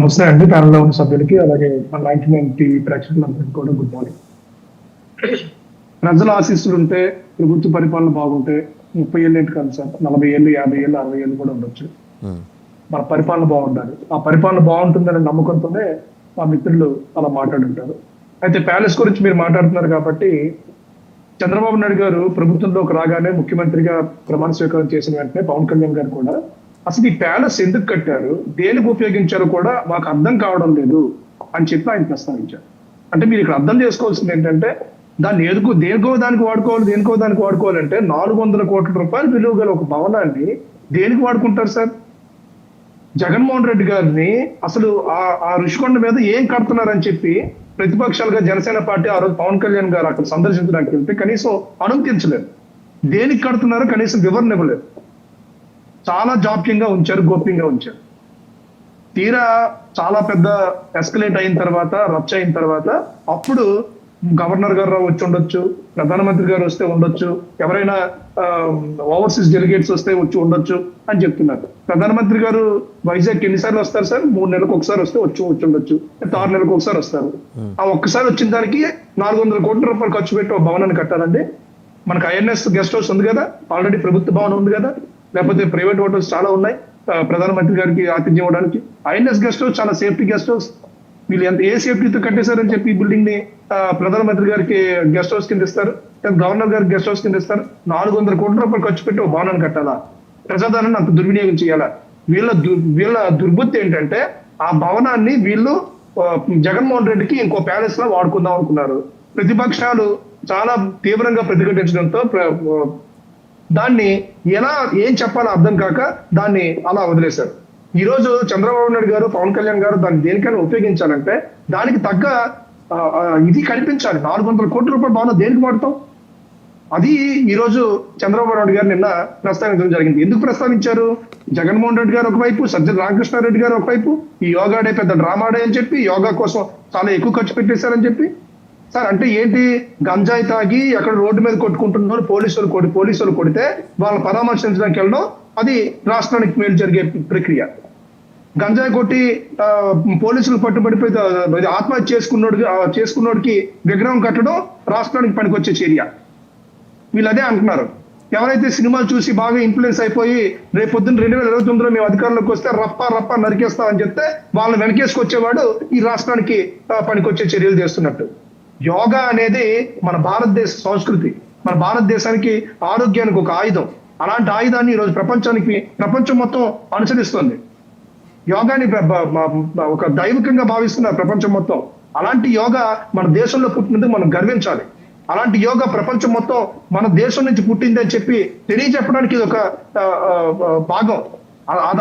నమస్తే అండి. ప్యానెల్లో ఉన్న సభ్యులకి అలాగే మన 99 టీవీ ప్రేక్షకులందరికీ కూడా గుడ్ మార్నింగ్. ప్రజల ఆశీస్సులు ఉంటే, ప్రభుత్వ పరిపాలన బాగుంటే 30 ఏళ్ళు ఏంటి కాదు సార్, 40 ఏళ్ళు, 50 ఏళ్ళు, 60 ఏళ్ళు కూడా ఉండొచ్చు. మన పరిపాలన బాగుండాలి. ఆ పరిపాలన బాగుంటుందనే నమ్మకంతోనే మా మిత్రులు అలా మాట్లాడుంటారు. అయితే ప్యాలెస్ గురించి మీరు మాట్లాడుతున్నారు కాబట్టి, చంద్రబాబు నాయుడు గారు ప్రభుత్వంలోకి రాగానే ముఖ్యమంత్రిగా ప్రమాణ స్వీకారం చేసిన వెంటనే పవన్ కళ్యాణ్ గారు కూడా అసలు ఈ ప్యాలెస్ ఎందుకు కట్టారు, దేనికి ఉపయోగించారో కూడా మాకు అర్థం కావడం లేదు అని చెప్పి ఆయన ప్రస్తావించారు. అంటే మీరు ఇక్కడ అర్థం చేసుకోవాల్సింది ఏంటంటే, దాన్ని దేనికో దానికి వాడుకోవాలంటే 400 కోట్ల రూపాయలు విలువ గల ఒక భవనాన్ని దేనికి వాడుకుంటారు సార్? జగన్మోహన్ రెడ్డి గారిని అసలు ఆ ఋషికొండ మీద ఏం కడుతున్నారని చెప్పి ప్రతిపక్షాలుగా జనసేన పార్టీ ఆ రోజు పవన్ కళ్యాణ్ గారు అక్కడ సందర్శించడానికి వెళ్తే కనీసం అనుమతించలేదు. దేనికి కడుతున్నారో కనీసం వివరణ ఇవ్వలేదు. చాలా జాప్యంగా ఉంచారు, గోప్యంగా ఉంచారు. తీరా చాలా పెద్ద ఎస్కలేట్ అయిన తర్వాత, రచ్చ అయిన తర్వాత అప్పుడు గవర్నర్ గారు వచ్చి ఉండొచ్చు, ప్రధానమంత్రి గారు వస్తే ఉండొచ్చు, ఎవరైనా ఓవర్సీస్ డెలిగేట్స్ వస్తే వచ్చి ఉండొచ్చు అని చెప్తున్నారు. ప్రధానమంత్రి గారు వైజాగ్ ఎన్నిసార్లు వస్తారు సార్? 3 నెలలకు ఒకసారి వస్తే వచ్చి ఉండొచ్చు, 6 నెలలకు ఒకసారి వస్తారు. ఆ ఒక్కసారి వచ్చిన దానికి 400 కోట్ల రూపాయలు ఖర్చు పెట్టి ఒక భవనాన్ని కట్టాలండి. మనకు ఐఎన్ఎస్ గెస్ట్ హౌస్ ఉంది కదా, ఆల్రెడీ ప్రభుత్వ భవనం ఉంది కదా, లేకపోతే ప్రైవేట్ హోటల్స్ చాలా ఉన్నాయి ప్రధానమంత్రి గారికి ఆతిథ్యం ఇవ్వడానికి. ఐఎన్ఎస్ గెస్ట్ హౌస్ చాలా సేఫ్టీ గెస్ట్ హౌస్. వీళ్ళు ఏ సేఫ్టీతో కట్టేశారని చెప్పి ఈ బిల్డింగ్ ని ప్రధానమంత్రి గారికి గెస్ట్ హౌస్ కింద ఇస్తారు, గవర్నర్ గారికి గెస్ట్ హౌస్ కింద ఇస్తారు. 400 కోట్ల రూపాయలు ఖర్చు పెట్టి ఒక భవనాన్ని కట్టాలా? ప్రజాదానాన్ని అంత దుర్వినియోగం చేయాలా? వీళ్ళ దుర్బుద్ధి ఏంటంటే, ఆ భవనాన్ని వీళ్ళు జగన్మోహన్ రెడ్డికి ఇంకో ప్యాలెస్ లా వాడుకుందాం అనుకున్నారు. ప్రతిపక్షాలు చాలా తీవ్రంగా ప్రతిఘటించడంతో దాన్ని ఏం చెప్పాలో అర్థం కాక దాన్ని అలా వదిలేశారు. ఈ రోజు చంద్రబాబు నాయుడు గారు, పవన్ కళ్యాణ్ గారు దాన్ని దేనికైనా ఉపయోగించాలంటే దానికి తగ్గ ఇది కనిపించాలి. 400 కోట్ల రూపాయల భవనం దేనికి వాడతాం? అది ఈ రోజు చంద్రబాబు నాయుడు గారు నిన్న ప్రస్తావించడం జరిగింది. ఎందుకు ప్రస్తావించారు? జగన్మోహన్ రెడ్డి గారు ఒకవైపు, సజ్జల రామకృష్ణారెడ్డి గారు ఒకవైపు ఈ యోగా డే పెద్ద డ్రామా డే అని చెప్పి, యోగా కోసం చాలా ఎక్కువ ఖర్చు పెట్టేశారని చెప్పి. సార్ అంటే ఏంటి? గంజాయి తాగి అక్కడ రోడ్డు మీద కొట్టుకుంటున్నారు, పోలీసులు కొడితే వాళ్ళని పరామర్శించడానికి వెళ్ళడం అది రాష్ట్రానికి మేలు జరిగే ప్రక్రియ. గంజాయి కొట్టి పోలీసులు పట్టుబడిపోయి ఆత్మహత్య చేసుకున్నోడికి విగ్రహం కట్టడం రాష్ట్రానికి పనికొచ్చే చర్య. వీళ్ళు అదే అంటున్నారు. ఎవరైతే సినిమాలు చూసి బాగా ఇన్ఫ్లుయెన్స్ అయిపోయి రేపు పొద్దున్న 2029లో మేము అధికారంలోకి వస్తే రప్ప నరికేస్తామని చెప్తే వాళ్ళని వెనకేసుకొచ్చేవాడు ఈ రాష్ట్రానికి పనికొచ్చే చర్యలు చేస్తున్నట్టు. యోగా అనేది మన భారతదేశ సంస్కృతి, మన భారతదేశానికి ఆరోగ్యానికి ఒక ఆయుధం. అలాంటి ఆయుధాన్ని ఈరోజు ప్రపంచం మొత్తం అనుసరిస్తుంది. యోగాని ఒక దైవికంగా భావిస్తున్నారు ప్రపంచం మొత్తం. అలాంటి యోగా మన దేశంలో పుట్టినందుకు మనం గర్వించాలి. అలాంటి యోగా ప్రపంచం మొత్తం మన దేశం నుంచి పుట్టింది అని చెప్పి తెలియజెప్పడానికి ఇది ఒక భాగం.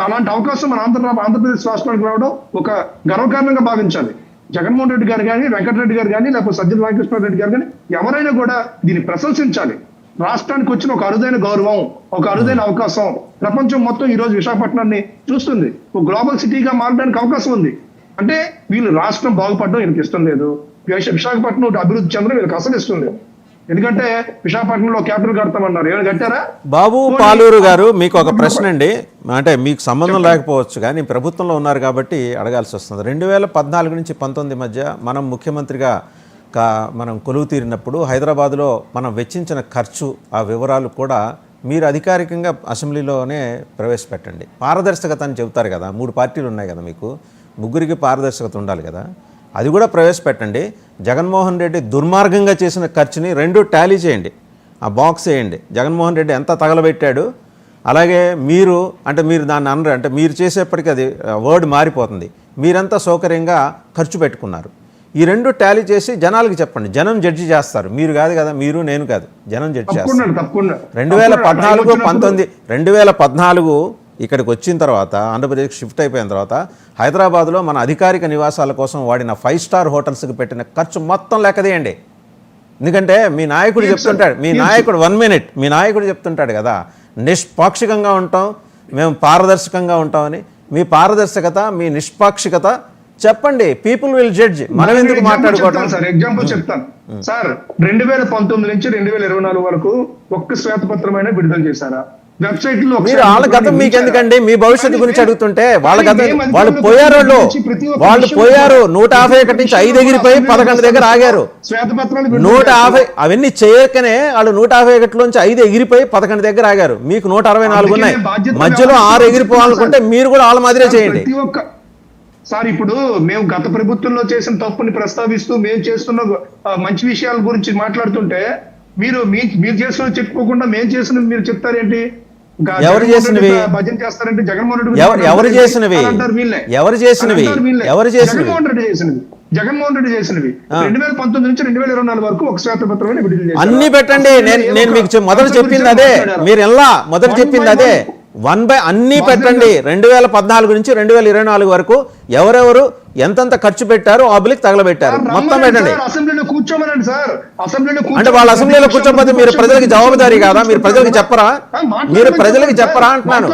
అలాంటి అవకాశం మన ఆంధ్రప్రదేశ్ రాష్ట్రానికి రావడం ఒక గర్వకారణంగా భావించాలి. జగన్మోహన్ రెడ్డి గారు కానీ, వెంకటరెడ్డి గారు కానీ, లేకపోతే సజ్జల రామకృష్ణారెడ్డి గారు కానీ ఎవరైనా కూడా దీన్ని ప్రశంసించాలి. రాష్ట్రానికి వచ్చిన ఒక అరుదైన గౌరవం, ఒక అరుదైన అవకాశం. ప్రపంచం మొత్తం ఈ రోజు విశాఖపట్నాన్ని చూస్తుంది. ఒక గ్లోబల్ సిటీగా మారడానికి అవకాశం ఉంది. అంటే వీళ్ళు రాష్ట్రం బాగుపడడం వీళ్ళకి ఇష్టం లేదు, విశాఖపట్నం అభివృద్ధి చెందడం వీళ్ళకి అసలు ఇష్టం లేదు. ఎందుకంటే విశాఖపట్నంలో క్యాపిటల్ కడతామన్నారు, ఏమైనా కట్టారా? బాబు పాలూరు గారు, మీకు ఒక ప్రశ్న అండి. అంటే మీకు సంబంధం లేకపోవచ్చు కానీ ప్రభుత్వంలో ఉన్నారు కాబట్టి అడగాల్సి వస్తుంది. 2014 నుంచి 19 మధ్య మనం ముఖ్యమంత్రిగా మనం కొలువు తీరినప్పుడు హైదరాబాద్లో మనం వెచ్చించిన ఖర్చు, ఆ వివరాలు కూడా మీరు అధికారికంగా అసెంబ్లీలోనే ప్రవేశపెట్టండి. పారదర్శకత అని చెబుతారు కదా, 3 పార్టీలు ఉన్నాయి కదా, మీకు ముగ్గురికి పారదర్శకత ఉండాలి కదా, అది కూడా ప్రవేశపెట్టండి. జగన్మోహన్ రెడ్డి దుర్మార్గంగా చేసిన ఖర్చుని 2 టాలీ చేయండి, ఆ బాక్స్ వేయండి. జగన్మోహన్ రెడ్డి ఎంత తగలబెట్టాడు, అలాగే మీరు దాన్ని అనరు, అంటే మీరు చేసేప్పటికీ అది వర్డ్ మారిపోతుంది. మీరంతా సౌకర్యంగా ఖర్చు పెట్టుకున్నారు. ఈ 2 టాలీ చేసి జనాలకి చెప్పండి. జనం జడ్జి చేస్తారు, మీరు కాదు కదా, మీరు నేను కాదు, జనం జడ్జి చేస్తారు. 2014 ఇక్కడికి వచ్చిన తర్వాత, ఆంధ్రప్రదేశ్కి షిఫ్ట్ అయిపోయిన తర్వాత హైదరాబాద్లో మన అధికారిక నివాసాల కోసం వాడిన 5 స్టార్ హోటల్స్కి పెట్టిన ఖర్చు మొత్తం లెక్కదేయండి. ఎందుకంటే మీ నాయకుడు చెప్తుంటాడు, మీ నాయకుడు చెప్తుంటాడు కదా, నిష్పాక్షికంగా ఉంటాం, మేము పారదర్శకంగా ఉంటామని. మీ పారదర్శకత, మీ నిష్పాక్షికత చెప్పండి. People will judge. మనం ఎందుకు మాట్లాడుకోవటం? సార్ ఎగ్జాంపుల్ చెప్తాను సార్. 2019 నుంచి 2024 వరకు ఒక్క శ్వేతపత్రమైన విడుదల చేశారా? వెబ్సైట్ లో మీరు వాళ్ళ గతం మీకు ఎందుకండి? మీ భవిష్యత్తు గురించి అడుగుతుంటే వాళ్ళ గతం వాళ్ళు పోయారు, వాళ్ళు పోయారు 151 నుంచి 5 ఎగిరిపోయి 11 దగ్గర ఆగారు. శ్వేతపత్రాలు 150 అవన్నీ చేయకనే వాళ్ళు 151 నుంచి 5 ఎగిరిపోయి 11 దగ్గర ఆగారు. మీకు 164 ఉన్నాయి, మధ్యలో 6 ఎగిరిపోవాలనుకుంటే మీరు కూడా వాళ్ళ మాదిరే చేయండి. ప్రతి ఒక్క సార్ ఇప్పుడు మేము గత ప్రభుత్వంలో చేసిన తప్పుని ప్రస్తావిస్తూ మేము చేస్తున్న మంచి విషయాల గురించి మాట్లాడుతుంటే మీరు మీరు చేస్తున్న చెప్పుకోకుండా మేము చేసిన మీరు చెప్తారేంటి? ఎవరు చేసినవి? భజన చేస్తారంటే జగన్మోహన్ రెడ్డి ఎవరు చేసినవి? ఎవరు చేసినవి? ఎవరు చేసినవి? జగన్మోహన్ రెడ్డి చేసినవి 2019 నుంచి 2024 వరకు ఒక శ్వేతపత్రం విడుదల చేశారు. అన్ని పెట్టండి. నేను మీకు మొదట చెప్పింది అదే, మీరు ఎలా మొదట చెప్పింది అదే. అన్ని పెట్టండి. 2014 నుంచి 2024 వరకు ఎవరెవరు ఎంతెంత ఖర్చు పెట్టారు, పబ్లిక్ తగలబెట్టారు, మొత్తం పెట్టండి. అసెంబ్లీలో కూర్చోమనండి సార్. అసెంబ్లీలో అంటే వాళ్ళ అసెంబ్లీలో కూర్చోకపోతే మీరు ప్రజలకు జవాబుదారీ కాదా? మీరు ప్రజలకు చెప్పరా? మీరు ప్రజలకు చెప్పరా అంటున్నాను.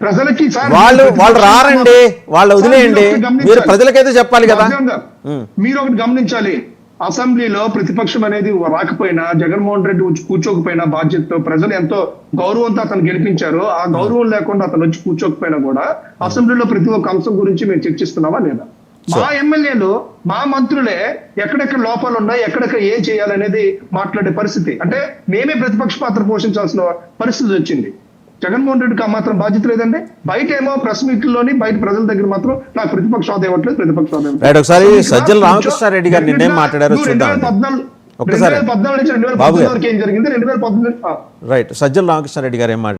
ప్రజలకి వాళ్ళు రారండి, వాళ్ళు వదిలేయండి. మీరు ప్రజలకైతే చెప్పాలి కదా. మీరు ఒకటి గమనించాలి, అసెంబ్లీలో ప్రతిపక్షం అనేది రాకపోయినా, జగన్మోహన్ రెడ్డి వచ్చి కూర్చోకపోయినా బాధ్యతతో ప్రజలు ఎంతో గౌరవంతో అతను గెలిపించారు. ఆ గౌరవం లేకుండా అతను వచ్చి కూర్చోకపోయినా కూడా అసెంబ్లీలో ప్రతి ఒక్క అంశం గురించి మేము చర్చిస్తున్నామా లేదా? మా ఎమ్మెల్యేలు మా మంత్రులే ఎక్కడెక్కడ లోపాలు ఉన్నాయి, ఎక్కడెక్కడ ఏం చేయాలనేది మాట్లాడే పరిస్థితి. అంటే మేమే ప్రతిపక్ష పాత్ర పోషించాల్సిన పరిస్థితి వచ్చింది. జగన్మోహన్ రెడ్డికి ఆ మాత్రం బాధ్యత లేదండి. బయట ఏమో ప్రెస్ మీట్లోని బయట ప్రజల దగ్గర మాత్రం నాకు ప్రతిపక్ష హోదా ఇవ్వట్లేదు, ప్రతిపక్ష హోదా ఇవ్వట్లేదు. ఒకసారి సజ్జల రామకృష్ణారెడ్డి గారు నిన్నేం మాట్లాడారో చూద్దాం. 2014 నుంచి 2014 వరకు ఏం జరిగింది? 2019 రైట్. సజ్జల రామకృష్ణారెడ్డి గారు ఏం